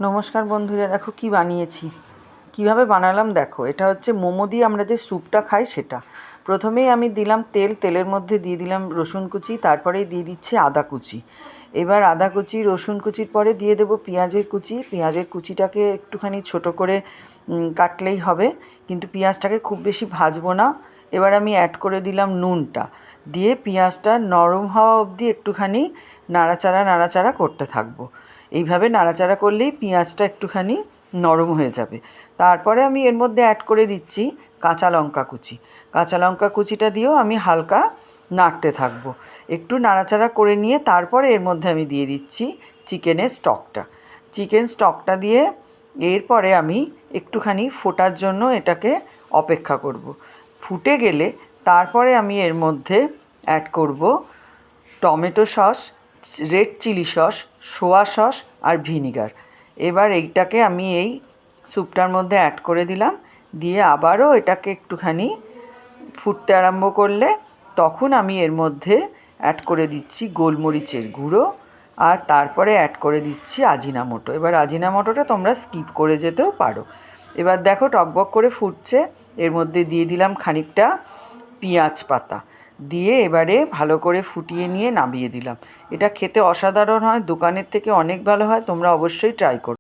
নমস্কার বন্ধুরা, দেখো কি বানিয়েছি, কিভাবে বানালাম দেখো। এটা হচ্ছে মোমো দিয়ে আমরা যে স্যুপটা খাই সেটা। প্রথমেই আমি দিলাম তেলের মধ্যে দিয়ে দিলাম রসুন কুচি, তারপরেই দিয়ে দিচ্ছি আদা কুচি। এবার আদা কুচি রসুন কুচির পরে দিয়ে দেবো পেঁয়াজের কুচি। পেঁয়াজের কুচিটাকে একটুখানি ছোট করে কাটলেই হবে, কিন্তু পেঁয়াজটাকে খুব বেশি ভাজবো না। এবার আমি অ্যাড করে দিলাম নুনটা, দিয়ে পেঁয়াজটা নরম হওয়া অবধি একটুখানি নাড়াচাড়া করতে থাকবো। এইভাবে নাড়াচাড়া করলেই পেঁয়াজটা একটুখানি নরম হয়ে যাবে। তারপরে আমি এর মধ্যে অ্যাড করে দিচ্ছি কাঁচা লঙ্কা কুচি। কাঁচা লঙ্কা কুচিটা দিয়েও আমি হালকা নাড়তে থাকবো। একটু নাড়াচাড়া করে নিয়ে তারপরে এর মধ্যে আমি দিয়ে দিচ্ছি চিকেন স্টকটা দিয়ে এরপরে আমি একটুখানি ফোটার জন্য এটাকে অপেক্ষা করব। ফুটে গেলে তারপরে আমি এর মধ্যে অ্যাড করব tomato sauce, red chilli sauce, soya sauce আর ভিনিগার। এবার এইটাকে আমি এই স্যুপটার মধ্যে অ্যাড করে দিলাম, দিয়ে আবারও এটাকে একটুখানি ফুটতে আরম্ভ করলে তখন আমি এর মধ্যে অ্যাড করে দিচ্ছি গোলমরিচের গুঁড়ো, আর তারপরে অ্যাড করে দিচ্ছি আজিনামোটো। এবার আজিনামোটোটা তোমরা স্কিপ করে যেতেও পারো। এবার দেখো টকবক করে ফুটছে, এর মধ্যে দিয়ে দিলাম খানিকটা পেঁয়াজ পাতা, দিয়ে এবারে ভালো করে ফুটিয়ে নিয়ে নামিয়ে দিলাম। এটা খেতে অসাধারণ হয়, দোকানের থেকে অনেক ভালো হয়, তোমরা অবশ্যই ট্রাই করো।